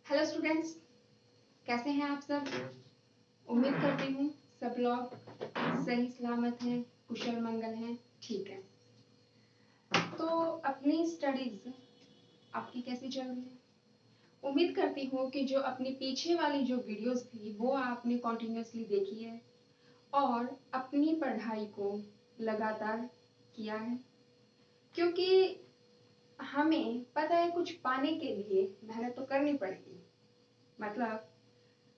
Hello students, कैसे हैं आप सब। उम्मीद करती हूँ सब लोग सही सलामत हैं, कुशल मंगल हैं, ठीक है। तो अपनी स्टडीज आपकी कैसी चल रही है। उम्मीद करती हूँ कि जो अपनी पीछे वाली जो वीडियोस थी वो आपने कॉन्टिन्यूसली देखी है और अपनी पढ़ाई को लगातार किया है, क्योंकि हमें पता है कुछ पाने के लिए मेहनत तो करनी पड़ेगी। मतलब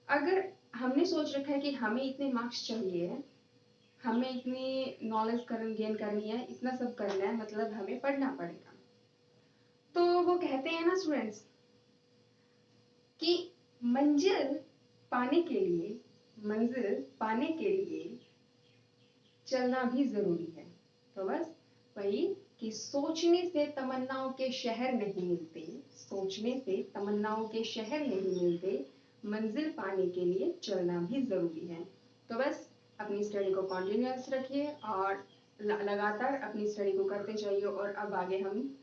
अगर हमने सोच रखा है कि हमें इतने मार्क्स चाहिए, हमें इतनी नॉलेज गेन करनी है, इतना सब करना है, मतलब हमें पढ़ना पड़ेगा। तो वो कहते हैं ना स्टूडेंट्स कि मंजिल पाने के लिए मंजिल पाने के लिए चलना भी जरूरी है। तो बस वही कि सोचने से तमन्नाओं के शहर नहीं मिलते, सोचने से तमन्नाओं के शहर नहीं मिलते, मंजिल पाने के लिए चलना भी जरूरी है। तो बस अपनी स्टडी को कॉन्टिन्यूस रखिए और लगातार अपनी स्टडी को करते जाइए। और अब आगे हम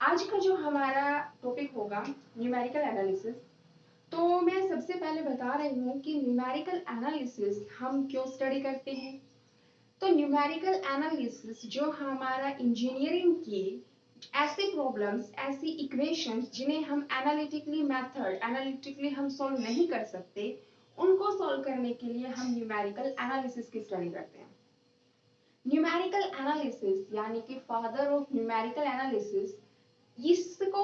आज का जो हमारा टॉपिक होगा न्यूमेरिकल एनालिसिस। तो मैं सबसे पहले बता रही हूँ कि न्यूमेरिकल एनालिसिस हम क्यों स्टडी करते हैं। तो न्यूमेरिकल एनालिसिस जो हमारा इंजीनियरिंग की ऐसे प्रॉब्लम्स, ऐसी इक्वेशंस जिन्हें हम एनालिटिकली हम सॉल्व नहीं कर सकते, उनको सॉल्व करने के लिए हम न्यूमेरिकल एनालिसिस की स्टडी करते हैं। न्यूमेरिकल एनालिसिस यानी कि फादर ऑफ न्यूमेरिकल एनालिसिस, इसको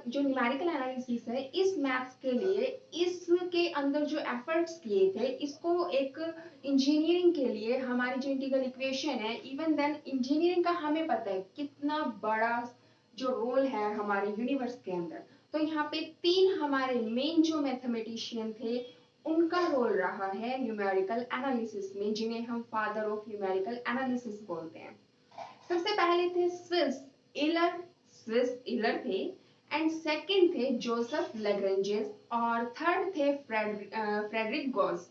जो न्यूमेरिकल एनालिसिस है इस मैथ्स के लिए, इसके अंदर जो एफर्ट्स किए थे, इसको एक इंजीनियरिंग के लिए हमारी जो इंटीग्रल इक्वेशन है, इवन देन इंजीनियरिंग का हमें पता है कितना बड़ा जो रोल है हमारे यूनिवर्स के अंदर। तो यहाँ पे तीन हमारे मेन जो मैथमेटिशियन थे उनका रोल रहा है न्यूमेरिकल एनालिसिस में, जिन्हें हम फादर ऑफ न्यूमेरिकल एनालिसिस बोलते हैं। सबसे पहले थे स्विस इलर थे, एंड सेकंड थे जोसेफ लैग्रेंजेस, और थर्ड थे फ्रेडरिक गॉस।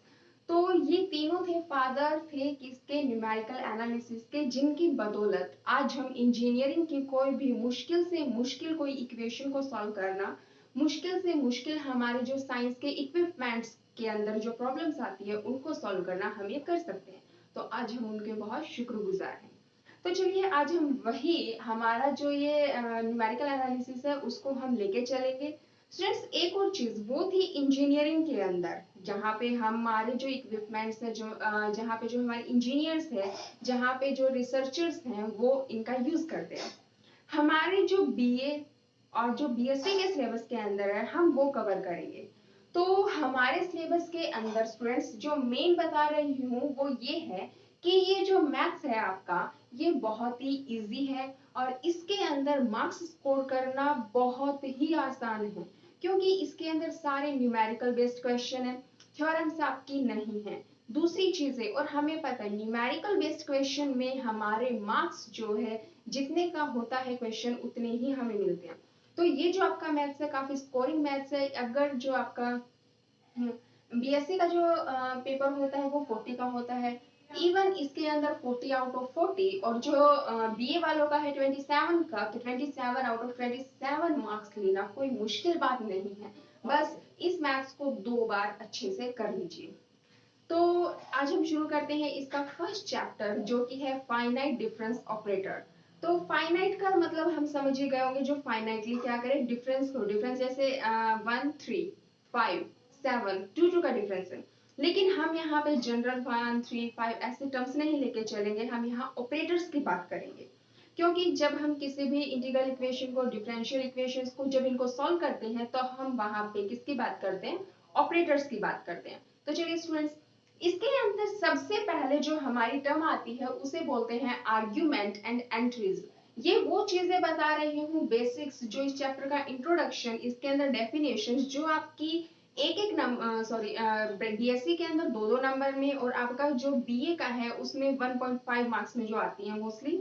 तो ये तीनों थे फादर थे किसके, न्यूमेरिकल एनालिसिस के, जिनकी बदौलत आज हम इंजीनियरिंग की कोई भी मुश्किल से मुश्किल कोई इक्वेशन को सॉल्व करना, मुश्किल से मुश्किल हमारे जो साइंस के इक्विपमेंट्स के अंदर जो प्रॉब्लम्स आती है उनको सॉल्व करना हम ये कर सकते हैं। तो आज हम उनके बहुत शुक्रगुजार हैं। तो चलिए आज हम वही हमारा जो ये न्यूमेरिकल एनालिसिस है उसको हम लेके चलेंगे। स्टूडेंट्स एक और चीज वो थी इंजीनियरिंग के अंदर, जहाँ पे हमारे जो इक्विपमेंट्स है, जो जहाँ पे जो हमारे इंजीनियर्स है, जहाँ पे जो रिसर्चर्स हैं वो इनका यूज करते हैं। हमारे जो बीए और जो बीएससी के सिलेबस के अंदर है हम वो कवर करेंगे। तो हमारे सिलेबस के अंदर स्टूडेंट्स जो मेन बता रही हूँ वो ये है कि ये जो मैथ्स है आपका, ये बहुत ही इजी है और इसके अंदर मार्क्स स्कोर करना बहुत ही आसान है, क्योंकि इसके अंदर सारे न्यूमेरिकल बेस्ड क्वेश्चन है, थ्योरम्स आपकी नहीं है। दूसरी चीज है, और हमें पता है न्यूमेरिकल बेस्ड क्वेश्चन में हमारे मार्क्स जो है जितने का होता है क्वेश्चन उतने ही हमें मिलते हैं। तो ये जो आपका मैथ्स है काफी स्कोरिंग मैथ्स है। अगर जो आपका बीएससी का जो पेपर होता है वो 40 का होता है, इवन इसके अंदर 40 आउट ऑफ 40, और जो बीए वालों का है 27 का, तो 27 आउट ऑफ 27 मार्क्स लेना कोई मुश्किल बात नहीं है। बस इस मैथ्स को 2 बार अच्छे से कर लीजिए। तो आज हम शुरू करते हैं इसका फर्स्ट चैप्टर जो कि है फाइनाइट डिफरेंस ऑपरेटर। तो फाइनाइट का मतलब हम समझ ही गए होंगे, जो फाइनाइटली क्या करे, डिफरेंस को, डिफरेंस जैसे 1 3 5 7 2 2 का डिफरेंस है। लेकिन हम यहाँ पे जनरल 1 3 5 ऐसे टर्म्स नहीं लेके चलेंगे, हम यहाँ ऑपरेटर्स की बात करेंगे। क्योंकि जब हम किसी भी इंटीग्रल इक्वेशन को, डिफरेंशियल इक्वेशंस को जब इनको सॉल्व करते हैं तो हम वहां पे किसकी बात करते हैं, ऑपरेटर्स की बात करते हैं। तो चलिए स्टूडेंट्स, इसके अंदर सबसे पहले जो हमारी टर्म आती है उसे बोलते हैं आर्ग्यूमेंट एंड एंट्रीज। ये वो चीजें बता रही हूँ बेसिक्स, जो इस चैप्टर का इंट्रोडक्शन, इसके अंदर डेफिनेशंस, जो आपकी एक एक नंबर, सॉरी, बीएससी के अंदर 2 नंबर में, और आपका जो बीए का है उसमें 1.5 मार्क्स में जो आती हैं मोस्टली,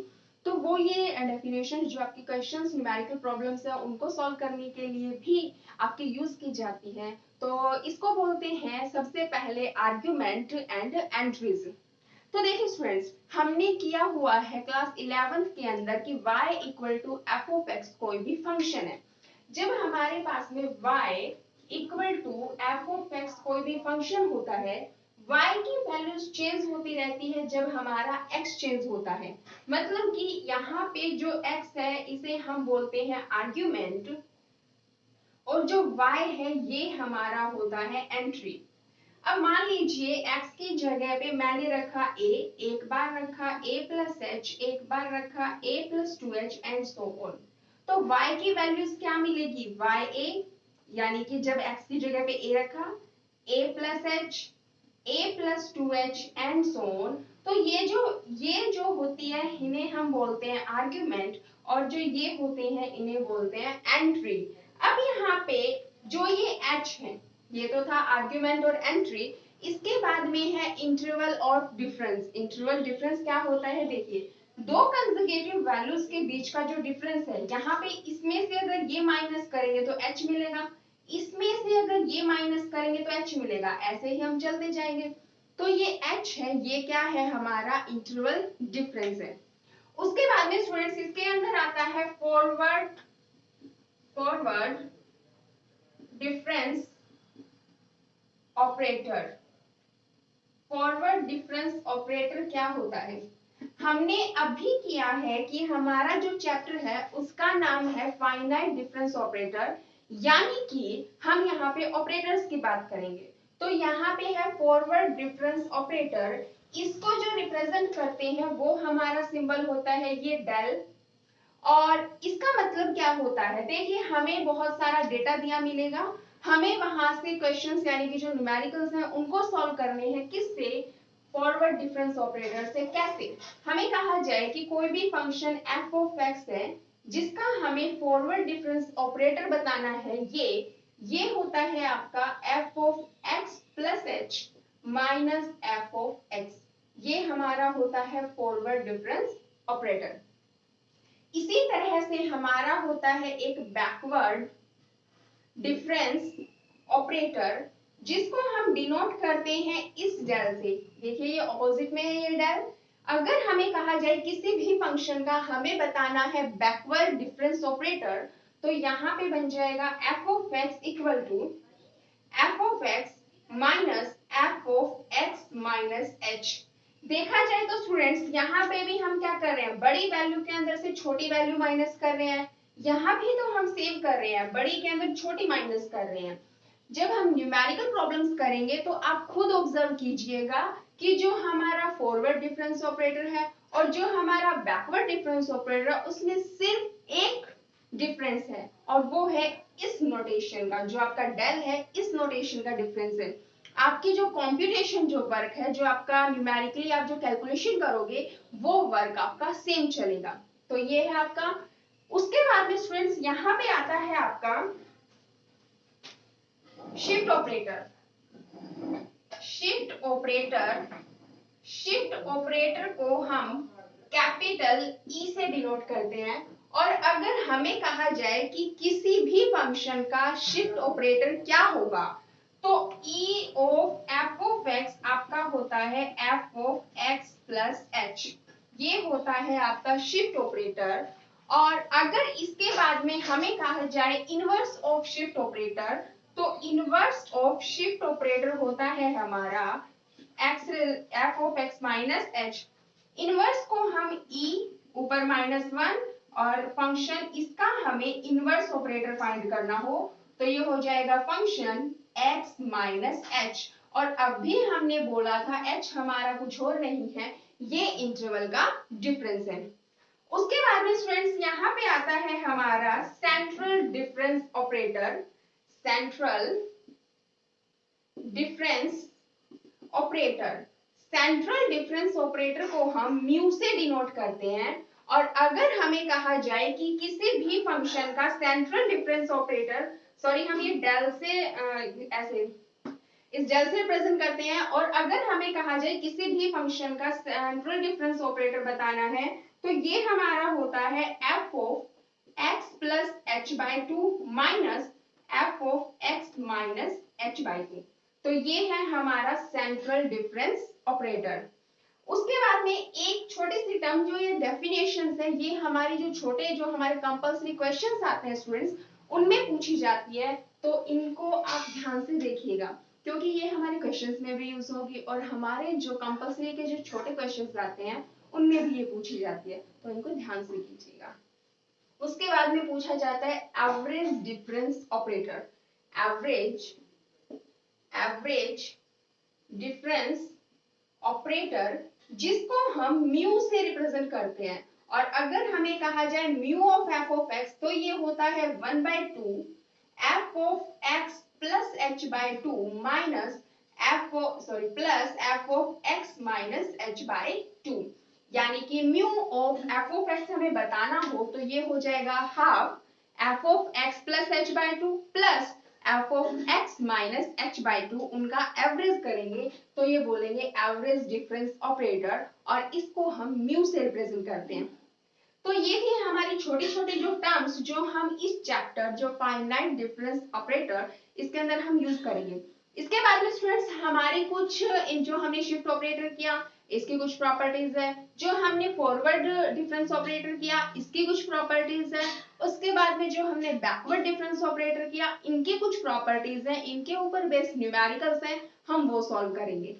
तो वो ये डेफिनेशन जो आपकी क्वेश्चंस, न्यूमेरिकल प्रॉब्लम्स है उनको सॉल्व करने के लिए भी आपकी यूज की जाती है। तो इसको बोलते हैं सबसे पहले आर्ग्यूमेंट एंड एंट्रीज। तो देखिए स्टूडेंट्स, हमने किया हुआ है क्लास 11th के अंदर कि y equal to F of X कोई भी फंक्शन है। जब हमारे पास में y equal to F of X कोई भी फंक्शन होता है, y की वैल्यूज चेंज होती रहती है जब हमारा x चेंज होता है। मतलब कि यहाँ पे जो x है इसे हम बोलते हैं आर्ग्यूमेंट, और जो y है ये हमारा होता है एंट्री। अब मान लीजिए x की जगह पे मैंने रखा a, एक बार रखा a प्लस एच, एक बार रखा a plus 2h and so on. तो y की वैल्यूज क्या मिलेगी, ya, यानी कि जब x की जगह पे a रखा, a plus H, a plus 2h and so on. तो ये जो होती है इन्हें हम बोलते हैं आर्ग्यूमेंट, और जो ये होते हैं इन्हें बोलते हैं एंट्री। अब यहाँ पे जो ये h है, ये तो था आर्ग्यूमेंट और एंट्री, इसके बाद में है interval of difference. Interval difference क्या होता है, देखिए दो कंसेक्यूटिव वैल्यूज के बीच का जो डिफरेंस है, यहाँ पे इसमें से अगर ये माइनस करेंगे तो h मिलेगा, इसमें से अगर ये माइनस करेंगे तो h मिलेगा, ऐसे ही हम चलते जाएंगे। तो ये h है, ये क्या है, हमारा इंटरवल डिफरेंस है। उसके बाद में स्टूडेंट्स इसके अंदर आता है forward difference operator. Forward difference operator क्या होता है, हमने अभी किया है कि हमारा जो चैप्टर है उसका नाम है फाइनाइट डिफरेंस ऑपरेटर, यानी कि हम यहाँ पे ऑपरेटर्स की बात करेंगे। तो यहाँ पे है फॉरवर्ड डिफरेंस ऑपरेटर, इसको जो रिप्रेजेंट करते हैं वो हमारा सिंबल होता है ये डेल। और इसका मतलब क्या होता है, देखिए हमें बहुत सारा डेटा दिया मिलेगा, हमें वहां से क्वेश्चंस यानी कि जो न्यूमेरिकल्स हैं उनको सॉल्व करने हैं, किससे, फॉरवर्ड डिफरेंस ऑपरेटर से। कैसे, हमें कहा जाए कि कोई भी फंक्शन एफ ऑफ एक्स है जिसका हमें फॉरवर्ड डिफरेंस ऑपरेटर बताना है, ये होता है आपका F of x plus H minus F of x, ये हमारा होता है फॉरवर्ड डिफरेंस ऑपरेटर। इसी तरह से हमारा होता है एक बैकवर्ड डिफरेंस ऑपरेटर, जिसको हम डिनोट करते हैं इस डेल से। देखिए ये ऑपोजिट में है ये डेल। अगर हमें कहा जाए किसी भी फंक्शन का हमें बताना है बैकवर्ड डिफरेंस ऑपरेटर, तो यहाँ पे बन जाएगा F of X equal to F of x minus F of x minus H. देखा जाए तो स्टूडेंट्स यहाँ पे भी हम क्या कर रहे हैं, बड़ी वैल्यू के अंदर से छोटी वैल्यू माइनस कर रहे हैं, यहाँ भी तो हम सेम कर रहे हैं, बड़ी के अंदर छोटी माइनस कर रहे हैं। जब हम न्यूमेरिकल प्रॉब्लम्स करेंगे तो आप खुद ऑब्जर्व कीजिएगा कि जो हमारा फॉरवर्ड डिफरेंस ऑपरेटर है और जो हमारा बैकवर्ड डिफरेंस ऑपरेटर है उसमें सिर्फ एक डिफरेंस है, और वो है इस नोटेशन का, जो आपका डेल है इस नोटेशन का डिफरेंस है। आपकी जो कंप्यूटेशन जो वर्क है, जो आपका न्यूमेरिकली आप जो कैलकुलेशन करोगे वो वर्क आपका सेम चलेगा। तो ये है आपका। उसके बाद में स्टूडेंट्स यहाँ पे आता है आपका शिफ्ट ऑपरेटर। शिफ्ट ऑपरेटर को हम कैपिटल ई से डिनोट करते हैं। और अगर हमें कहा जाए कि किसी भी फंक्शन का शिफ्ट ऑपरेटर क्या होगा, तो ई ऑफ एफ ऑफ एक्स आपका होता है F of x plus h, ये होता है आपका शिफ्ट ऑपरेटर। और अगर इसके बाद में हमें कहा जाए इनवर्स ऑफ शिफ्ट ऑपरेटर, तो इनवर्स ऑफ शिफ्ट ऑपरेटर होता है हमारा x f of x minus H. Inverse को हम ई ऊपर -1 और फंक्शन इसका हमें इनवर्स ऑपरेटर फाइंड करना हो तो ये हो जाएगा फंक्शन x माइनस एच। और अभी हमने बोला था h हमारा कुछ और नहीं है, ये इंटरवल का डिफरेंस है। उसके बाद में स्टूडेंट्स यहाँ पे आता है हमारा central difference operator. Central difference operator, central difference operator को हम म्यू से डिनोट करते हैं। और अगर हमें कहा जाए कि किसी भी फंक्शन का सेंट्रल डिफरेंस ऑपरेटर, सॉरी हम ये डेल से ऐसे इस डेल से रिप्रेजेंट करते हैं, और अगर हमें कहा जाए किसी भी फंक्शन का सेंट्रल डिफरेंस ऑपरेटर बताना है तो ये हमारा होता है F of x plus H by two minus F of x minus H by two. तो ये है हमारा सेंट्रल डिफरेंस ऑपरेटर। उसके बाद में एक छोटी सी टर्म जो ये डेफिनेशंस है, ये हमारे जो छोटे जो हमारे कंपल्सरी क्वेश्चंस आते हैं स्टूडेंट्स उनमें पूछी जाती है। तो इनको आप ध्यान से देखिएगा, क्योंकि ये हमारे क्वेश्चंस में भी यूज होगी और हमारे जो कंपलसरी के जो छोटे क्वेश्चंस आते हैं उनमें भी ये पूछी जाती है, तो इनको ध्यान से कीजिएगा। उसके बाद में पूछा जाता है average difference operator. Average average difference operator जिसको हम म्यू से रिप्रेजेंट करते हैं, और अगर हमें कहा जाए mu of F of x तो ये होता है 1/2 F of x plus H by two minus plus F of x minus H by two. यानी कि mu of F of x हमें बताना हो तो ये हो जाएगा half F of x plus H by two plus F of x minus H by two, उनका एवरेज करेंगे तो ये बोलेंगे एवरेज डिफरेंस ऑपरेटर, और इसको हम म्यू से रिप्रेजेंट करते हैं। तो ये थी हमारी छोटी छोटी जो टर्म्स जो हम इस चैप्टर जो फाइनाइट डिफरेंस ऑपरेटर इसके अंदर हम यूज करेंगे। इसके बाद में स्टूडेंट्स हमारे कुछ जो हमने शिफ्ट ऑपरेटर किया इसकी कुछ प्रॉपर्टीज है, जो हमने फॉरवर्ड डिफरेंस ऑपरेटर किया इसकी कुछ प्रॉपर्टीज है, उसके बाद में जो हमने बैकवर्ड डिफरेंस ऑपरेटर किया इनकी कुछ प्रॉपर्टीज है, इनके ऊपर बेस्ड न्यूमेरिकल्स हैं, हम वो सॉल्व करेंगे।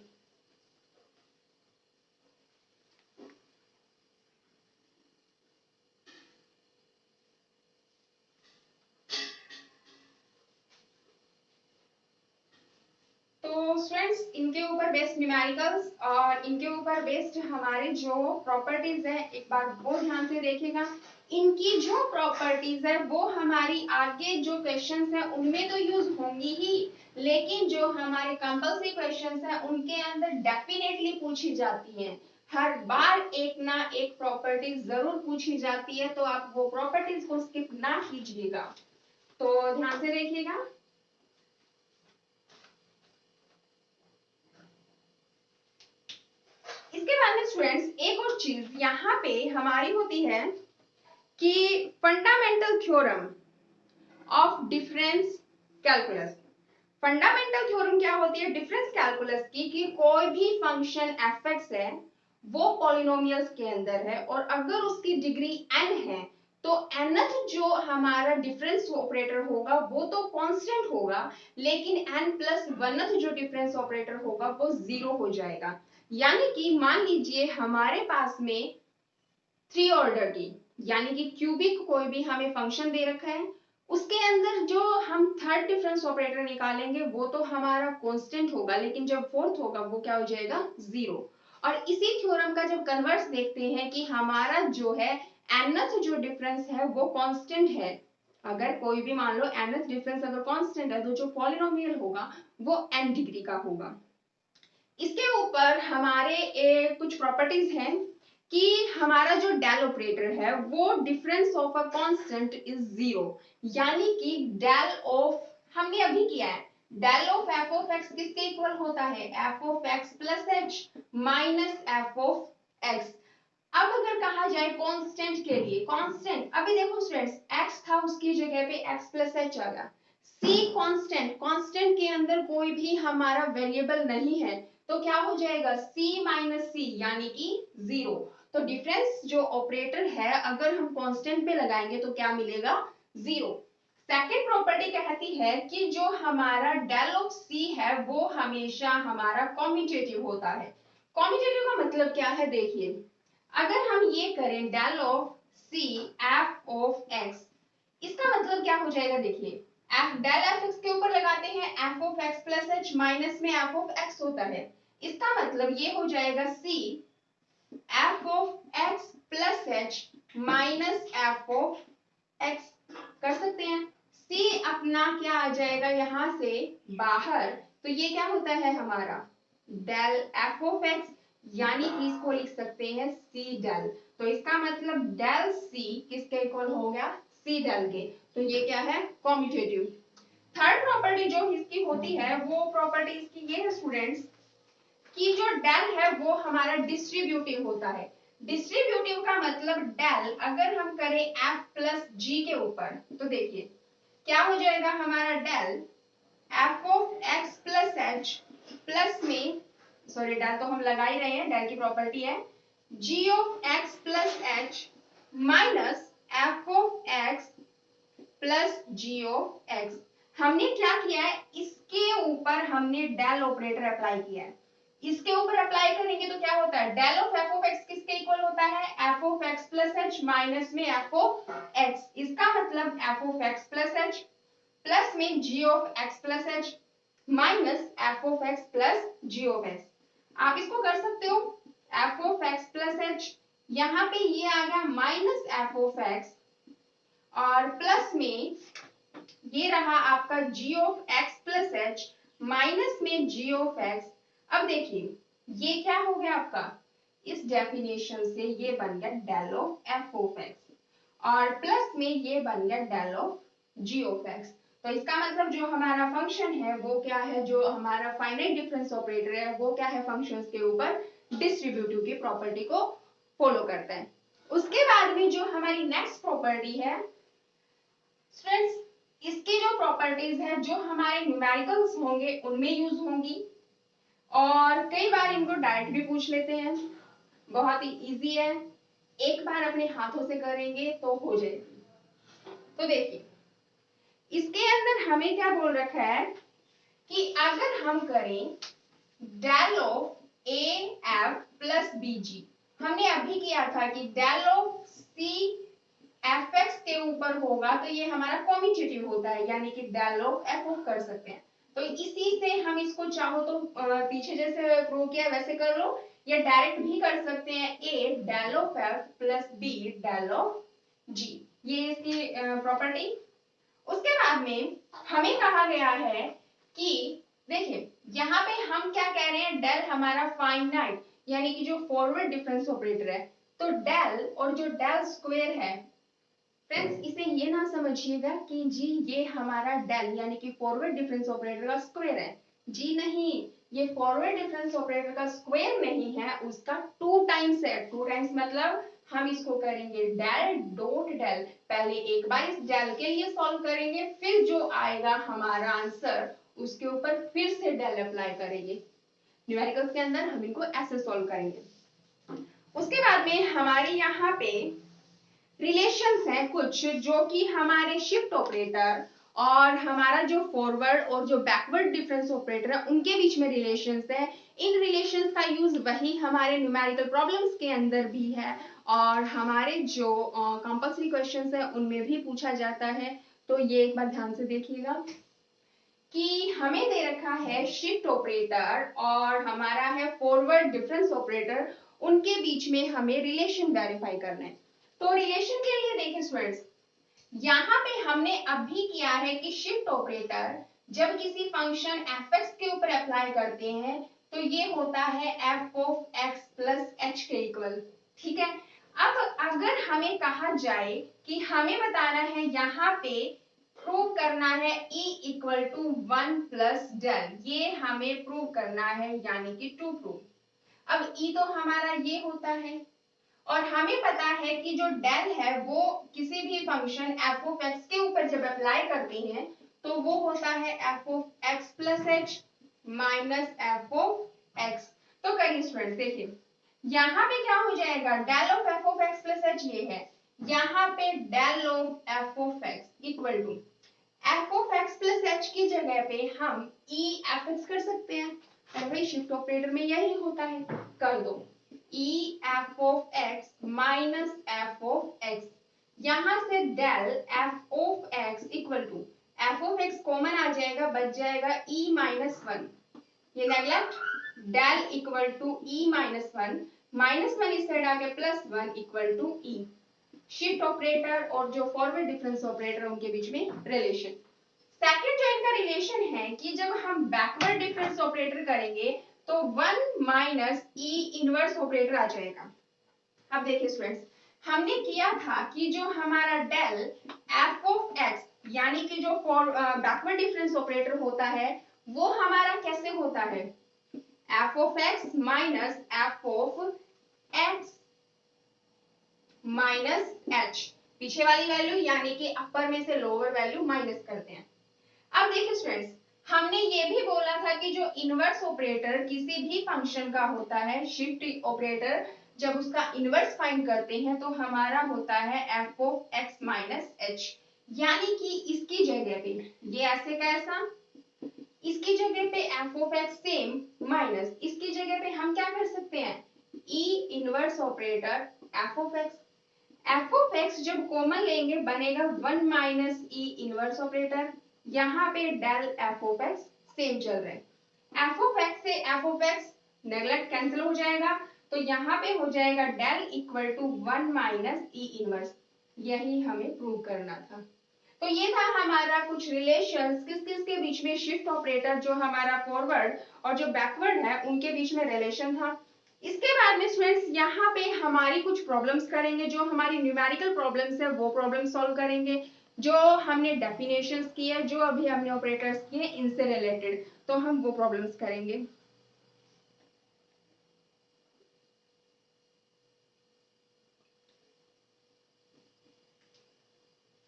तो स्टूडेंट्स इनके ऊपर बेस्ड न्यूमेरिकल्स और इनके ऊपर बेस्ड हमारे जो प्रॉपर्टीज है एक बार वो ध्यान से देखिएगा। इनकी जो प्रॉपर्टीज है वो हमारी आगे जो क्वेश्चंस है उनमें तो यूज होंगी ही, लेकिन जो हमारे कंपल्सरी क्वेश्चंस है उनके अंदर डेफिनेटली पूछी जाती हैं। हर बार एक ना एक प्रॉपर्टी जरूर पूछी जाती है, तो आप वो प्रॉपर्टीज को स्किप ना कीजिएगा, तो ध्यान से देखिएगा। इसके बाद में स्टूडेंट्स एक और चीज यहाँ पे हमारी होती है कि fundamental theorem of difference calculus. Fundamental theorem क्या होती है डिफरेंस कैलकुलस की, कि कोई भी फंक्शन एफ एक्स है वो पॉलिनोमियल्स के अंदर है और अगर उसकी डिग्री n है तो nth जो हमारा डिफरेंस ऑपरेटर होगा वो तो कांस्टेंट होगा, लेकिन n प्लस 1th जो डिफरेंस ऑपरेटर होगा वो 0 हो जाएगा। यानी कि मान लीजिए हमारे पास में 3 ऑर्डर की यानी कि क्यूबिक कोई भी हमें फंक्शन दे रखा है, उसके अंदर जो हम थर्ड डिफरेंस ऑपरेटर निकालेंगे वो तो हमारा कांस्टेंट होगा, लेकिन जब फोर्थ होगा वो क्या हो जाएगा 0। और इसी थ्योरम का जब कन्वर्स देखते हैं कि हमारा जो है nth जो डिफरेंस है वो कांस्टेंट है, अगर कोई भी मान लो nth डिफरेंस अगर कांस्टेंट है तो जो पॉलिनोमियल होगा वो n डिग्री का होगा। इसके ऊपर हमारे कुछ प्रॉपर्टीज हैं कि हमारा जो डेल ऑपरेटर है वो difference of a constant is 0, यानी कि डेल ऑफ हमने अभी किया है del of F of X किसके इक्वल होता है F of x plus H minus F of X. अब अगर कहा जाए कांस्टेंट के लिए, कांस्टेंट अभी देखो स्टूडेंट्स x था उसकी जगह पे x प्लस एच आ गया, c कांस्टेंट, कांस्टेंट के अंदर कोई भी हमारा वेरिएबल नहीं है तो क्या हो जाएगा c माइनस सी यानी कि 0। तो डिफरेंस जो ऑपरेटर है अगर हम कांस्टेंट पे लगाएंगे तो क्या मिलेगा 0। सेकेंड प्रॉपर्टी कहती है कि जो हमारा डेल ऑफ c है वो हमेशा हमारा कॉम्यूटेटिव होता है। कॉम्यूटेटिव का मतलब क्या है देखिए, अगर हम ये करें del of C F of X, इसका मतलब क्या हो जाएगा देखिए, एफ डेल एफ एक्स के ऊपर लगाते हैं F of x plus H minus में एफ ऑफ एक्स होता है, इसका मतलब ये हो जाएगा C F of x plus H minus F of X. कर सकते हैं सी अपना क्या आ जाएगा यहां से बाहर, तो ये क्या होता है हमारा डेल एफ ऑफ एक्स, यानी कि इसको लिख सकते हैं सी डेल। तो इसका मतलब डेल सी किसके इक्वल हो गया सी डेल के, तो ये क्या है कॉम्यूटेटिव। थर्ड प्रॉपर्टी जो इसकी होती है वो प्रॉपर्टी इसकी ये है स्टूडेंट्स कि जो डेल है वो हमारा डिस्ट्रीब्यूटिव होता है। डिस्ट्रीब्यूटिव का मतलब डेल अगर हम करें एफ प्लस जी के ऊपर तो देखिए क्या हो जाएगा हमारा del f of x plus H plus में सॉरी डेल तो हम लगा ही रहे हैं डेल की प्रॉपर्टी है G of x plus H minus F of x plus G of X. हमने क्या किया है, इसके ऊपर हमने डेल ऑपरेटर अप्लाई किया है। इसके ऊपर अप्लाई करेंगे तो क्या होता है, del of F of X किसके इक्वल होता है, F of x plus H minus में एफ ऑफ एक्स। इसका मतलब F of x plus H plus में G of x plus H minus F of x plus G of X. आप इसको कर सकते हो F of x plus H, यहाँ पे ये आ गया माइनस एफ ऑफ एक्स और प्लस में ये रहा आपका g of x plus H minus में g ऑफ x। अब देखिए ये क्या हो गया आपका, इस डेफिनेशन से ये बन गया del of f of x और प्लस में ये बन गया del of g of x। तो इसका मतलब जो हमारा फंक्शन है वो क्या है, जो हमारा फाइनाइट डिफरेंस ऑपरेटर है वो क्या है, फंक्शंस के ऊपर डिस्ट्रीब्यूटिव की प्रॉपर्टी को फॉलो करता है। उसके बाद में जो हमारी नेक्स्ट प्रॉपर्टी है स्टूडेंट्स, इसकी जो प्रॉपर्टीज है जो हमारे न्यूमेरिकल्स होंगे उनमें यूज होंगी और कई बार इनको डायरेक्ट भी पूछ लेते हैं। बहुत ही इजी है, एक बार अपने हाथों से करेंगे तो हो जाएगी। तो देखिए इसके अंदर हमें क्या बोल रखा है कि अगर हम करें del of A F plus B G, हमने अभी किया था कि del of C F X के ऊपर होगा तो ये हमारा कॉम्यूटेटिव होता है, यानी कि डेल ऑफ एफ ऑफ कर सकते हैं। तो इसी से हम इसको चाहो तो पीछे जैसे प्रूव किया वैसे कर लो या डायरेक्ट भी कर सकते हैं, A del of F plus B del of G, ये इसकी प्रॉपर्टी। उसके बाद में हमें कहा गया है कि देखिए यहाँ पे हम क्या कह रहे हैं, डेल हमारा फाइनाइट यानी कि जो फॉरवर्ड डिफरेंस ऑपरेटर है, तो डेल और जो डेल स्क्वायर है फ्रेंड्स इसे ये ना समझिएगा कि जी ये हमारा डेल यानी कि फॉरवर्ड डिफरेंस ऑपरेटर का स्क्वायर है, जी नहीं, ये फॉरवर्ड डिफरेंस ऑपरेटर का स्क्वायर नहीं है, उसका 2 टाइम्स है। 2 टाइम्स मतलब हम इसको करेंगे डेल डॉट डेल, पहले एक बार इस डेल के लिए सॉल्व करेंगे फिर जो आएगा हमारा आंसर उसके ऊपर फिर से डेल अप्लाई करेंगे। न्यूमेरिकल्स के अंदर हम इनको ऐसे सॉल्व करेंगे। उसके बाद में हमारे यहाँ पे रिलेशंस हैं कुछ जो कि हमारे शिफ्ट ऑपरेटर और हमारा जो फॉरवर्ड और जो बैकवर्ड डिफरेंस ऑपरेटर है उनके बीच में रिलेशंस है। इन रिलेशंस का यूज वही हमारे न्यूमेरिकल प्रॉब्लम्स के अंदर भी है और हमारे जो कंपल्सरी क्वेश्चंस है उनमें भी पूछा जाता है। तो ये एक बार ध्यान से देखिएगा कि हमें दे रखा है शिफ्ट ऑपरेटर और हमारा है फॉरवर्ड डिफरेंस ऑपरेटर, उनके बीच में हमें रिलेशन वेरीफाई करना है। तो रिलेशन के लिए देखिए स्टूडेंट्स, यहाँ पे हमने अभी किया है कि शिफ्ट ऑपरेटर जब किसी फंक्शन f(x) के ऊपर अप्लाई करते हैं तो ये होता है f of x plus h के इक्वल, ठीक है। अब अगर हमें कहा जाए कि हमें बताना है यहाँ पे प्रूव करना है e equal to 1 plus del, ये हमें प्रूव करना है यानी कि टू प्रूव। अब e तो हमारा ये होता है और हमें पता है कि जो डेल है वो किसी भी फंक्शन f ऑफ x के ऊपर जब अप्लाई करते हैं तो वो होता है f of x plus H minus f of x। तो करिए स्टूडेंट्स देखिए यहाँ पे क्या हो जाएगा, del of f of x plus h ये है, यहाँ पे del of f of x equal to f of x plus h की जगह पे हम e f x कर सकते हैं, अरे भाई शिफ्ट ऑपरेटर में यही होता है, कर दो e f of x minus f of x, यहां से del f of x equal to f of x common आ जाएगा, बच जाएगा e माइनस 1, ये neglect, del equal to e minus 1, minus 1 इस साइड आ गया plus 1 equal to e। Shift operator और जो फॉरवर्ड डिफरेंस ऑपरेटर उनके बीच में रिलेशन। सेकंड जो इनका रिलेशन है कि जब हम बैकवर्ड डिफरेंस ऑपरेटर करेंगे तो 1 माइनस ई इनवर्स ऑपरेटर आ जाएगा। अब देखिए स्टूडेंट्स, हमने किया था कि जो हमारा डेल एफ ऑफ एक्स यानी कि जो बैकवर्ड डिफरेंस ऑपरेटर होता है वो हमारा कैसे होता है, F of x minus F of x minus H, पीछे वाली वैल्यू यानी कि अपर में से लोअर वैल्यू माइनस करते हैं। अब देखिए स्टूडेंट्स, हमने ये भी बोला था कि जो इनवर्स ऑपरेटर किसी भी फंक्शन का होता है, शिफ्ट ऑपरेटर जब उसका इनवर्स फाइंड करते हैं तो हमारा होता है f of x minus h, यानी कि इसकी जगह पे ये ऐसे का ऐसा, इसकी जगह पे f of x same minus इसकी जगह पे हम क्या कर सकते हैं, e inverse operator f of x. F of x जब कॉमन लेंगे बनेगा 1 माइनस ई इनवर्स ऑपरेटर। यहाँ पे del f of x same चल रहे हैं, एफ ऑफ एक्स से f of x neglect cancel हो जाएगा, तो यहाँ पे हो जाएगा del equal to 1 minus e inverse. यही हमें प्रूव करना था। तो ये था हमारा कुछ रिलेशंस किस किस के बीच में, शिफ्ट ऑपरेटर जो हमारा फॉरवर्ड और जो बैकवर्ड है उनके बीच में रिलेशन था। इसके बाद में स्टूडेंट्स यहाँ पे हमारी कुछ प्रॉब्लम्स करेंगे, जो हमारी न्यूमेरिकल प्रॉब्लम्स है वो प्रॉब्लम सॉल्व करेंगे, जो हमने डेफिनेशंस की है, जो अभी हमने ऑपरेटर्स किए इनसे रिलेटेड, तो हम वो प्रॉब्लम्स करेंगे।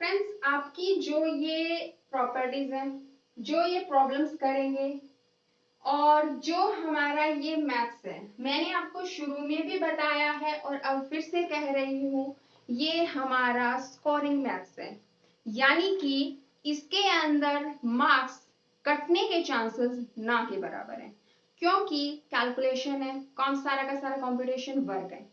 फ्रेंड्स आपकी जो ये प्रॉपर्टीज हैं, जो ये प्रॉब्लम्स करेंगे और जो हमारा ये मैथ्स है, मैंने आपको शुरू में भी बताया है और अब फिर से कह रही हूँ, ये हमारा स्कोरिंग मैथ्स है, यानी कि इसके अंदर मार्क्स कटने के चांसेस ना के बराबर है, क्योंकि कैलकुलेशन है, कौन सारा का सारा कंप्यूटेशन वर्क है।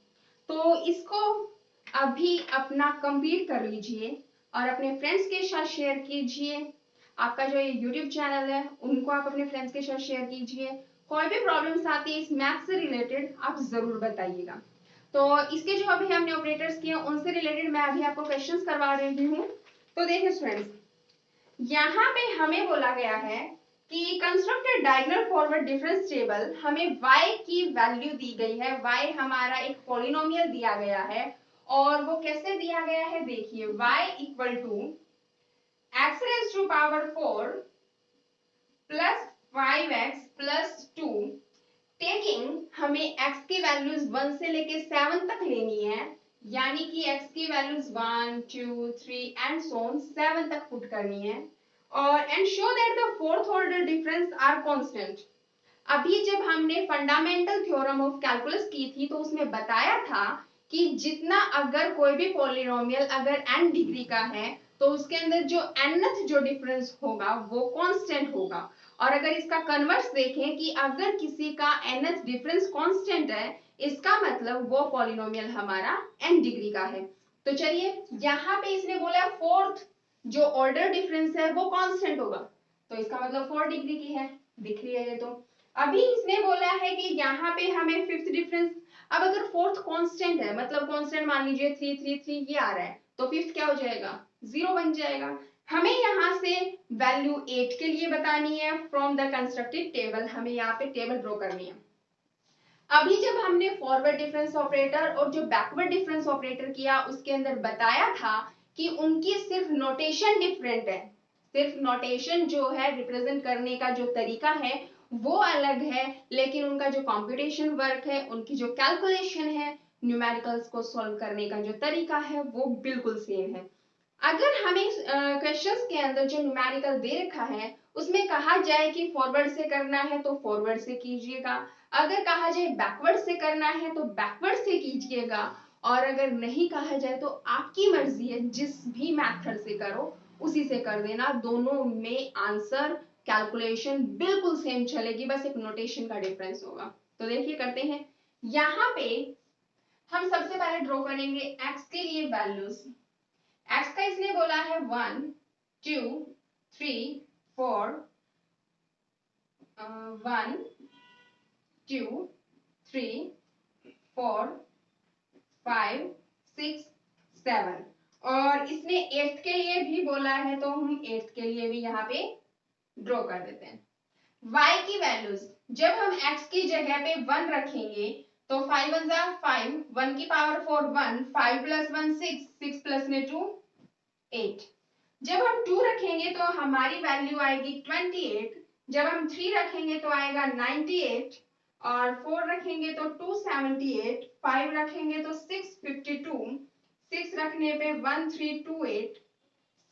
तो इसको अभी अपना कंप्लीट कर लीजिए और अपने फ्रेंड्स के साथ शेयर कीजिए। आपका जो ये YouTube चैनल है उनको आप अपने फ्रेंड्स के साथ शेयर कीजिए। कोई भी प्रॉब्लम्स आती है इस मैथ से रिलेटेड आप जरूर बताइएगा। तो इसके जो अभी हमने ऑपरेटर्स किए उनसे रिलेटेड मैं अभी आपको क्वेश्चंस करवा रही हूँ। तो देखिए स्टूडेंट्स, यहाँ पे हमें बोला गया है कि constructed diagonal forward difference table, हमें y की वैल्यू दी गई है, y हमारा एक पॉलिनोमियल दिया गया है और वो कैसे दिया गया है देखिए, y equal to x raise to power 4 plus 5x plus 2, taking हमें x की वैल्यूज 1 से लेके 7 तक लेनी है, यानी कि x की वैल्यूज 1 2 3 एंड सो ऑन 7 तक पुट करनी है, और and show that the fourth order difference are constant. अभी जब हमने फंडामेंटल थ्योरम ऑफ कैलकुलस की थी तो उसमें बताया था कि जितना अगर कोई भी पॉलिनोमियल अगर n डिग्री का है तो उसके अंदर जो nth जो डिफरेंस होगा वो कांस्टेंट होगा, और अगर इसका कन्वर्स देखें कि अगर किसी का nth डिफरेंस कांस्टेंट है इसका मतलब वो पॉलिनोमियल हमारा n डिग्री का है। तो चलिए यहाँ पे इसने बोला फोर्थ जो ऑर्डर डिफरेंस है वो कांस्टेंट होगा, तो इसका मतलब 4 डिग्री की है, दिख रही है ये। तो अभी इसने बोला है कि यहाँ पे हमें फिफ्थ डिफरेंस, अब अगर फोर्थ कांस्टेंट है मतलब कांस्टेंट मान लीजिए 3 3 3 ये आ रहा है, तो फिफ्थ क्या हो जाएगा, 0 बन जाएगा। हमें यहाँ से वैल्यू 8 के लिए बतानी है फ्रॉम द कंस्ट्रक्टेड टेबल, हमें यहाँ पे टेबल ड्रॉ करनी है। अभी जब हमने फॉरवर्ड डिफरेंस ऑपरेटर और जो बैकवर्ड डिफरेंस ऑपरेटर किया उसके अंदर बताया था कि उनकी सिर्फ नोटेशन डिफरेंट है, सिर्फ नोटेशन जो है रिप्रेजेंट करने का जो तरीका है वो अलग है, लेकिन उनका जो कंप्यूटेशन वर्क है, उनकी जो कैलकुलेशन है, न्यूमेरिकल्स को सॉल्व करने का जो तरीका है वो बिल्कुल सेम है। अगर हमें क्वेश्चंस के अंदर जो न्यूमेरिकल दे रखा है उसमें कहा जाए कि फॉरवर्ड से करना है तो फॉरवर्ड से कीजिएगा, अगर कहा जाए बैकवर्ड से करना है तो बैकवर्ड से कीजिएगा, और अगर नहीं कहा जाए तो आपकी मर्जी है, जिस भी मेथड से करो उसी से कर देना, दोनों में आंसर कैलकुलेशन बिल्कुल सेम चलेगी, बस एक नोटेशन का डिफरेंस होगा। तो देखिए करते हैं, यहाँ पे हम सबसे पहले ड्रॉ करेंगे x के लिए वैल्यूज। x का इसने बोला है 1 2 3 4, 1 2 3 4 5 6 7, और इसने 8th के लिए भी बोला है तो हम 8th के लिए भी यहाँ पे ड्रॉ कर देते हैं। y की वैल्यूज जब हम x की जगह पे 1 रखेंगे तो 5 1 जा 5, 1 की पावर 4 1, 5 प्लस 1 6, 6 प्लस में 2 8। जब हम 2 रखेंगे तो हमारी वैल्यू आएगी 28, जब हम 3 रखेंगे तो आएगा 98, और 4 रखेंगे तो 278, 5 रखेंगे तो 652, 6 रखने पे 1328,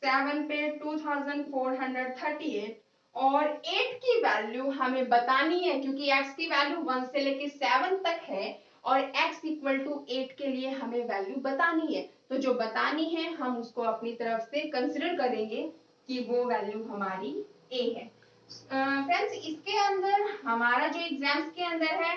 7 पे 2438, और 8 की वैल्यू हमें बतानी है क्योंकि x की वैल्यू 1 से लेके 7 तक है और x इक्वल टू 8 के लिए हमें वैल्यू बतानी है, तो जो बतानी है हम उसको अपनी तरफ से कंसिडर करेंगे कि वो वैल्यू हमारी ए है। फ्रेंड्स इसके अंदर हमारा जो एग्जाम्स के अंदर है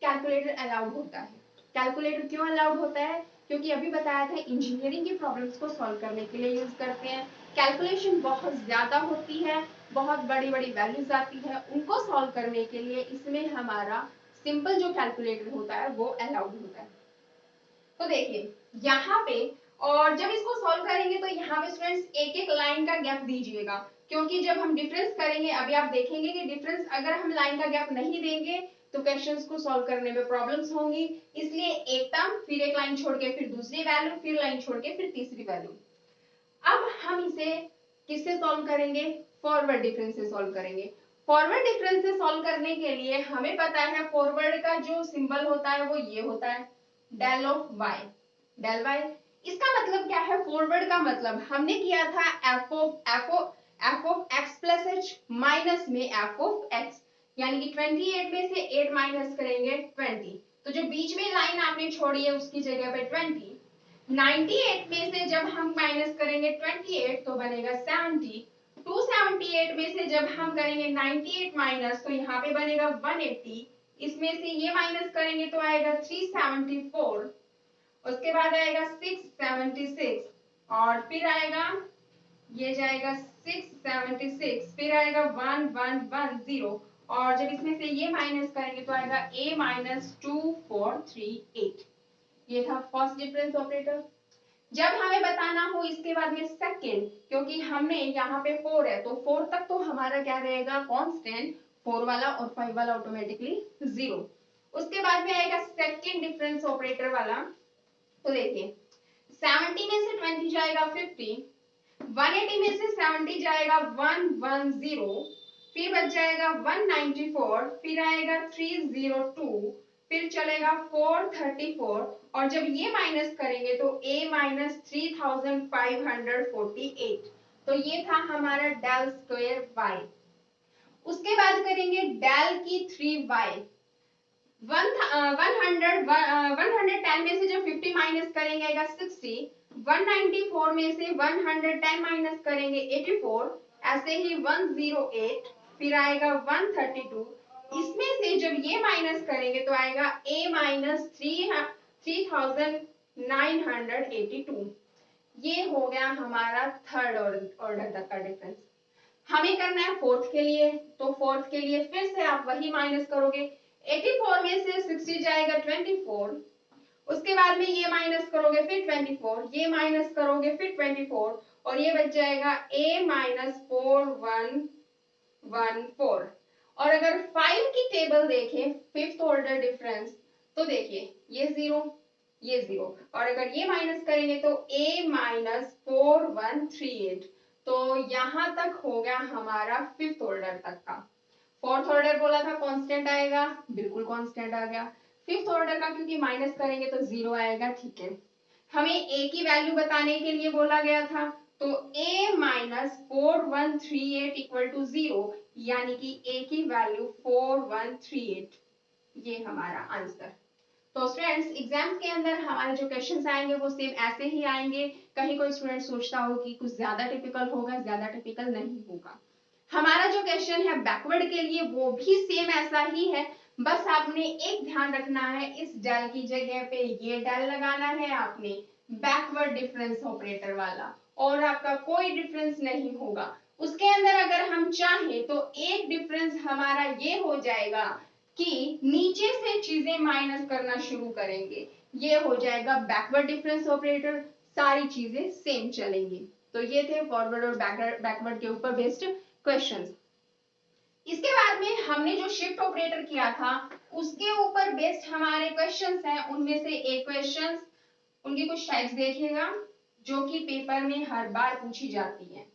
कैलकुलेटर अलाउड होता है। कैलकुलेटर क्यों अलाउड होता है? क्योंकि अभी बताया था इंजीनियरिंग की प्रॉब्लम्स को सॉल्व करने के लिए यूज करते हैं। कैलकुलेशन बहुत ज्यादा होती है, बहुत बड़ी बड़ी वैल्यूज आती है, उनको सॉल्व करने के लिए इसमें हमारा सिंपल जो कैलकुलेटर होता है वो अलाउड होता है। तो देखिए यहाँ पे, और जब इसको सॉल्व करेंगे तो यहाँ पे स्टूडेंट्स एक एक लाइन का गैप दीजिएगा, क्योंकि जब हम डिफरेंस करेंगे अभी आप देखेंगे कि डिफरेंस अगर हम लाइन का गैप नहीं देंगे तो क्वेश्चंस को सॉल्व करने में प्रॉब्लम्स होंगी। इसलिए एक टर्म, फिर एक लाइन छोड़ के फिर दूसरी वैल्यू, फिर लाइन छोड़ के फिर तीसरी वैल्यू। अब हम इसे किससे सॉल्व करेंगे? फॉरवर्ड डिफरेंस से सॉल्व करेंगे। फॉरवर्ड डिफरेंस से सॉल्व करने के लिए हमें पता है फॉरवर्ड का जो सिंबल होता है वो ये होता है, del of y, del y. इसका मतलब क्या है? फॉरवर्ड का मतलब हमने किया था F of x plus H minus में एफ ऑफ एक्स, यानी कि 28 में से 8 माइनस करेंगे 20, तो जो बीच में लाइन आपने छोड़ी है उसकी जगह पे 20। 98 में से जब हम माइनस करेंगे 28 तो बनेगा 70। 278 में से जब हम करेंगे 98 माइनस तो यहाँ पे बनेगा 180। इसमें से ये माइनस करेंगे तो आएगा 374, उसके बाद आएगा 676, और फिर आएगा ये जाएगा 676, फिर आएगा 1110, और जब इसमें से ये माइनस करेंगे तो आएगा a माइनस 2438। ये था फर्स्ट डिफरेंस ऑपरेटर। जब हमें बताना हो इसके बाद में सेकंड, क्योंकि हमने यहाँ पे 4 है तो 4 तक तो हमारा क्या रहेगा? कांस्टेंट, 4 वाला और 5 वाला ऑटोमेटिकली 0। उसके बाद में आएगा सेकंड डिफरेंस ऑपरेटर वाला। तो देखिए 70 में से 20 जाएगा 50, 180 में से 70 जाएगा 110, फिर बच जाएगा 194, फिर आएगा 302, फिर चलेगा 434, और जब ये माइनस करेंगे तो a माइनस 3548। तो ये था हमारा डेल स्क्वायर y। उसके बाद करेंगे डेल की 3y। 110 में से जब 50 माइनस करेंगे आएगा 60, 194 में से 110 माइनस करेंगे 84, ऐसे ही 108, फिर आएगा 132। इसमें से जब ये माइनस करेंगे तो आएगा a माइनस 3982। ये हो गया हमारा थर्ड ऑर्डर तक का डिफरेंस। हमें करना है फोर्थ के लिए, तो फोर्थ के लिए फिर से आप वही माइनस करोगे। 84 में से 60 जाएगा 24, उसके बाद में ये माइनस करोगे फिर 24, ये माइनस करोगे फिर 24, और ये बच जाएगा a माइनस 4114। और अगर 5 की टेबल देखें, फिफ्थ ऑर्डर डिफरेंस, तो देखिए ये 0, ये 0, और अगर ये माइनस करेंगे तो a माइनस 4138। तो यहां तक हो गया हमारा फिफ्थ ऑर्डर तक का। फोर्थ ऑर्डर बोला था कांस्टेंट आएगा, बिल्कुल कांस्टेंट आ गया। फिफ्थ ऑर्डर का क्योंकि माइनस करेंगे तो 0 आएगा, ठीक है। हमें a की वैल्यू बताने के लिए बोला गया था, तो a माइनस 4138 इक्वल टू 0, यानी कि a की वैल्यू 4138। ये हमारा आंसर। तो स्टूडेंट्स एग्जाम्स के अंदर हमारे जो क्वेश्चंस आएंगे वो सेम ऐसे ही आएंगे। कहीं कोई स्टूडेंट सोचता हो कि कुछ ज्यादा टिपिकल होगा, ज्यादा टिपिकल नहीं होगा। हमारा जो क्वेश्चन है बैकवर्ड के लिए वो भी सेम ऐसा ही है, बस आपने एक ध्यान रखना है, इस डेल की जगह पे ये डेल लगाना है आपने, बैकवर्ड डिफरेंस ऑपरेटर वाला, और आपका कोई डिफरेंस नहीं होगा। उसके अंदर अगर हम चाहें तो एक डिफरेंस हमारा ये हो जाएगा कि नीचे से चीजें माइनस करना शुरू करेंगे, ये हो जाएगा बैकवर्ड डिफरेंस ऑपरेटर, सारी चीजें सेम चलेंगी। तो ये थे फॉरवर्ड और बैकवर्ड के ऊपर बेस्ड क्वेश्चंस। इसके बाद में हमने जो शिफ्ट ऑपरेटर किया था उसके ऊपर बेस्ड हमारे क्वेश्चंस हैं। उनमें से एक क्वेश्चंस, उनकी कुछ टाइप्स देखिएगा जो कि पेपर में हर बार पूछी जाती है।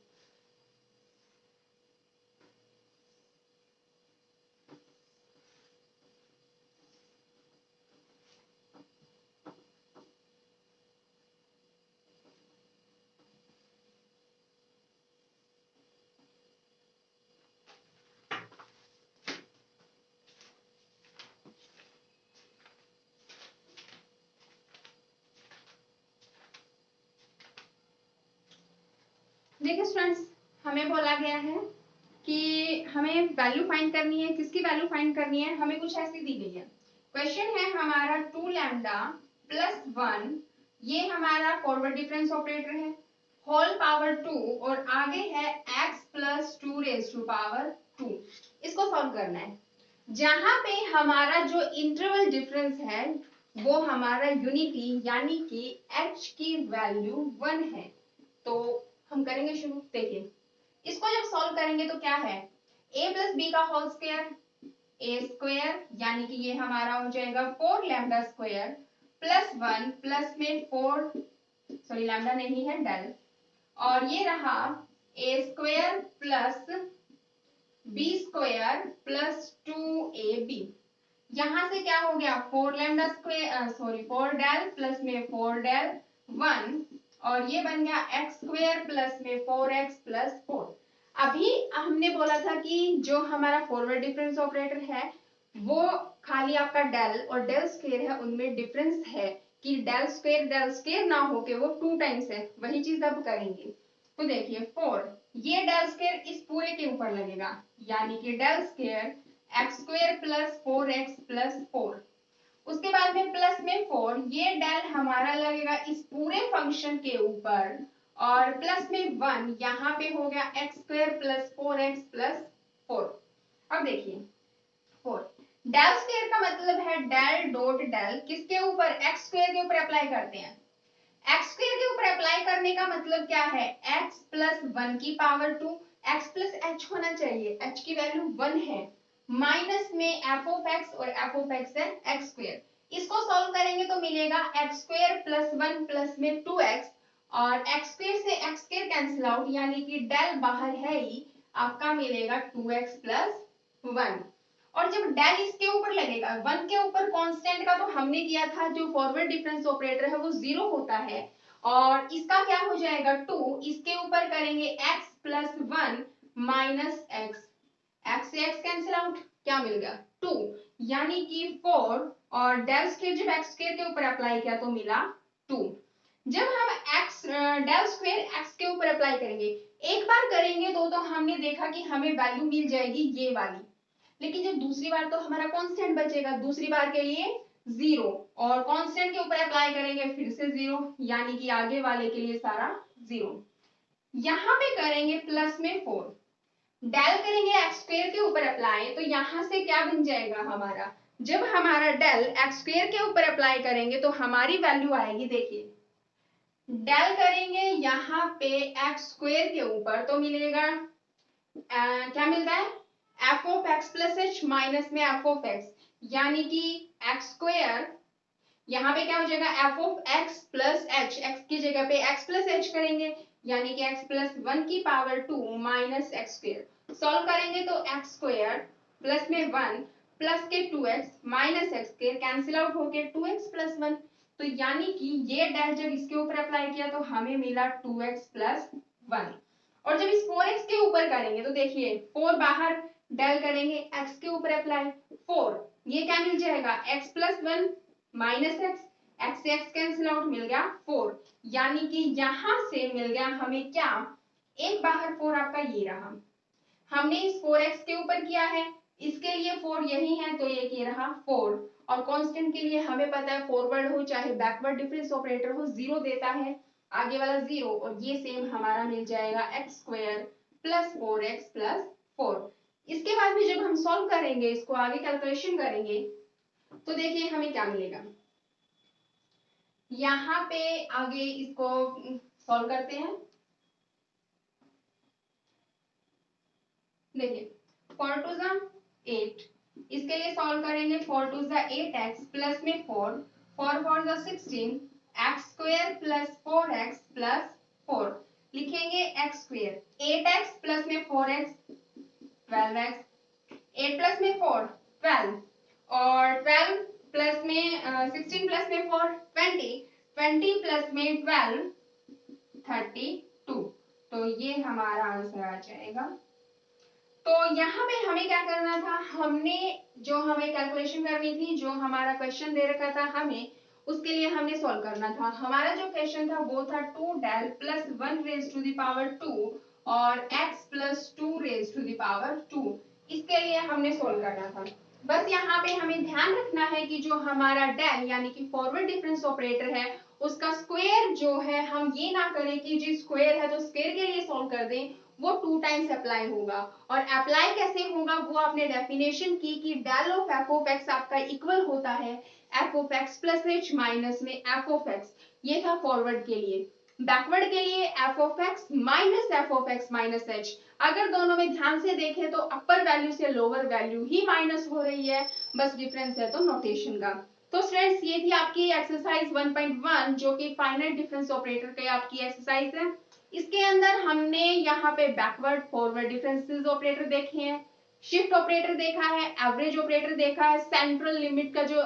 देखिए स्टूडेंट्स, हमें बोला गया है कि हमें वैल्यू फाइंड करनी है। किसकी वैल्यू फाइंड करनी है? हमें कुछ ऐसी दी गई है। क्वेश्चन है हमारा 2 लैम्डा प्लस 1, ये हमारा फॉरवर्ड डिफरेंस ऑपरेटर है, होल पावर 2, और आगे है x plus 2 raise to power 2। इसको सॉल्व करना है। जहां पे हमारा जो इंटरवल डिफरेंस है वो हमारा यूनिटी यानी कि h की वैल्यू 1 है। तो हम करेंगे शुरू। देखिए, इसको जब सॉल्व करेंगे तो क्या है, a प्लस बी का होल स्क्वायर, ए स्क्वायर, यानी कि ये हमारा हो जाएगा 4 लैम्डा स्क्वायर प्लस 1 प्लस में 4, सॉरी लैम्डा नहीं है डेल, और ये रहा A square plus B square plus 2ab। यहां से क्या हो गया, 4 lambda square, sorry 4 del plus में 4 डेल 1, और ये बन गया एक्स स्क्वायर प्लस में 4x प्लस 4। अभी हमने बोला था कि जो हमारा फॉरवर्ड डिफरेंस ऑपरेटर है वो खाली आपका डेल और डेल स्क्वायर है, उनमें डिफरेंस है कि डेल स्क्वायर ना हो के वो 2 टाइम्स है। वही चीज अब करेंगे। तो देखिए 4, ये डेल स्क्वायर इस पूरे के ऊपर लगेगा, यानी कि del square x square plus 4x plus 4। उसके बाद में प्लस में 4, ये डेल हमारा लगेगा इस पूरे फंक्शन के ऊपर, और प्लस में 1 यहाँ पे हो गया x square plus 4x plus 4। अब देखिए 4 डेल स्क्वायर का मतलब है डेल डॉट डेल किसके ऊपर, एक्स स्क्वायर के ऊपर अप्लाई करते हैं। एक्स स्क्वायर के ऊपर अप्लाई करने का मतलब क्या है, x प्लस 1 की पावर 2, x प्लस h होना चाहिए, h की वैल्यू 1 है, माइनस में f ऑफ x, और f ऑफ x है x स्क्वायर। इसको सॉल्व करेंगे तो मिलेगा x स्क्वायर प्लस 1 प्लस में 2x, और x स्क्वायर से x स्क्वायर कैंसिल आउट, यानी कि डेल बाहर है ही, आपका मिलेगा 2x प्लस 1। और जब डेल इसके ऊपर लगेगा 1 के ऊपर कांस्टेंट का, तो हमने किया था जो फॉरवर्ड डिफरेंस ऑपरेटर है वो 0 होता है, और इसका क्या हो जाएगा 2, इसके ऊपर करेंगे x plus 1 minus x, x से x कैंसिल आउट, क्या मिल गया 2, यानी कि 4, और डेल स्क्वायर जब x स्क्वायर के ऊपर अप्लाई किया तो मिला 2। जब हम x डेल स्क्वायर x के ऊपर अप्लाई करेंगे, एक बार करेंगे तो हमने देखा कि हमें वैल्यू मिल जाएगी ये वाली, लेकिन जब दूसरी बार तो हमारा कांस्टेंट बचेगा, दूसरी बार के लिए 0, और कांस्टेंट के ऊपर अप्लाई करेंगे फिर से 0, यानी कि आगे वाले के लिए सारा 0। यहां पे करेंगे प्लस में 4, डेल करेंगे एक्स स्क्वायर के ऊपर अप्लाई, तो यहां से क्या बन जाएगा हमारा, जब हमारा डेल एक्स स्क्वायर के ऊपर अप्लाई करेंगे तो हमारी वैल्यू आएगी, देखिए डेल करेंगे यहाँ पे एक्स स्क्वायर के ऊपर तो मिलेगा क्या मिलता है, F of x plus H minus में एफ ऑफ एक्स, यानी कि एक्स स्क्वायर यहाँ पे क्या हो जाएगा, F of x plus H, x की जगह पे एक्स प्लस एच करेंगे, यानी कि एक्स प्लस 1 की power 2 minus x square. Solve करेंगे तो एक्स स्क्वायर प्लस में 1 प्लस के 2x minus x square cancel out होके 2x प्लस 1। तो यानी कि ये डेल जब इसके ऊपर अप्लाई किया तो हमें मिला 2x प्लस 1, और जब इस 4x के ऊपर करेंगे तो देखिए 4 बाहर, डेल करेंगे x के ऊपर अप्लाई 4, ये क्या मिल जाएगा x plus 1 minus x, x से एक्स कैंसिल आउट, मिल गया 4, यानी कि यहां से मिल गया हमें क्या, एक बाहर 4 आपका ये रहा, हमने इस 4x के ऊपर किया है, इसके लिए 4 यही है तो ये रहा 4, और कांस्टेंट के लिए हमें पता है फॉरवर्ड हो चाहे बैकवर्ड डिफरेंस ऑपरेटर हो 0 देता है, आगे वाला 0, और ये सेम हमारा मिल जाएगा x square plus 4x plus 4। इसके बाद में जब हम सॉल्व करेंगे, इसको आगे कैलकुलेशन करेंगे, तो देखिए हमें क्या मिलेगा। यहाँ पे आगे इसको सॉल्व करते हैं। देखिए 4 टू ज़ा 8, इसके लिए सॉल्व करेंगे 4 टू ज़ा 8x प्लस में 4, 4 4 ज़ा 16, x square plus 4x plus 4, लिखेंगे एक्स स्क्वायर, 8x प्लस में 4x 12x, 8 प्लस में 4 12, और 12 प्लस में 16 प्लस में 4 20, 20 प्लस में 12 32, तो ये हमारा आंसर आ जाएगा। तो यहाँ पे हमें क्या करना था, हमने जो हमें कैलकुलेशन करनी थी, जो हमारा क्वेश्चन दे रखा था हमें, उसके लिए हमने सॉल्व करना था। हमारा जो क्वेश्चन था वो था 2 del plus 1 raise to the power 2 और x plus 2 raise to the power 2, इसके लिए हमने सॉल्व करना था। बस यहाँ पे हमें ध्यान रखना है कि जो हमारा डेल यानी कि फॉरवर्ड डिफरेंस ऑपरेटर है उसका स्क्वायर जो है हम ये ना करें कि जी स्क्वायर है तो स्क्वायर के लिए सॉल्व कर दें, वो 2 टाइम्स अप्लाई होगा। और अप्लाई कैसे होगा वो आपने डेफिनेशन की कि del of F of x आपका इक्वल होता है F of x plus H minus में एफ ऑफ एक्स, ये था फॉरवर्ड के लिए। बैकवर्ड के लिए f of x minus h. अगर दोनों में ध्यान से देखें तो अपर वैल्यू से लोअर वैल्यू ही माइनस हो रही है, बस डिफरेंस है तो नोटेशन का। तो स्टूडेंट्स ये थी आपकी एक्सरसाइज 1.1 जो कि फाइनाइट डिफरेंस ऑपरेटर की आपकी एक्सरसाइज है। इसके अंदर हमने यहाँ पे बैकवर्ड फॉरवर्ड डिफरेंसेस ऑपरेटर देखे हैं, शिफ्ट ऑपरेटर देखा है, एवरेज ऑपरेटर देखा है, सेंट्रल लिमिट का जो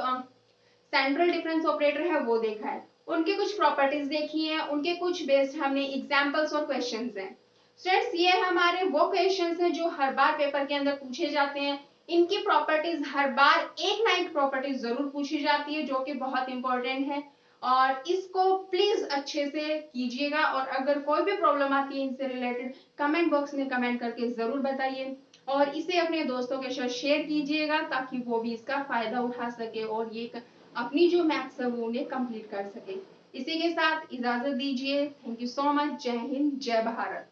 सेंट्रल डिफरेंस ऑपरेटर है वो देखा है, उनके कुछ प्रॉपर्टीज देखी हैं, उनके कुछ बेस्ड हमने एग्जांपल्स और क्वेश्चंस हैं। स्टूडेंट्स ये हमारे वो क्वेश्चंस हैं जो हर बार पेपर के अंदर पूछे जाते हैं। इनकी प्रॉपर्टीज हर बार एक ना एक प्रॉपर्टीज जरूर पूछी जाती है जो कि बहुत इंपॉर्टेंट है, और इसको प्लीज अच्छे से कीजिएगा। और अगर कोई भी प्रॉब्लम आती है इनसे रिलेटेड कमेंट बॉक्स में कमेंट करके जरूर बताइए, और इसे अपने दोस्तों के साथ शेयर कीजिएगा ताकि वो भी इसका फायदा उठा सके और ये अपनी जो मैथ्स है वो उन्हें कंप्लीट कर सके। इसी के साथ इजाजत दीजिए। Thank you so much. जय हिंद, जय भारत।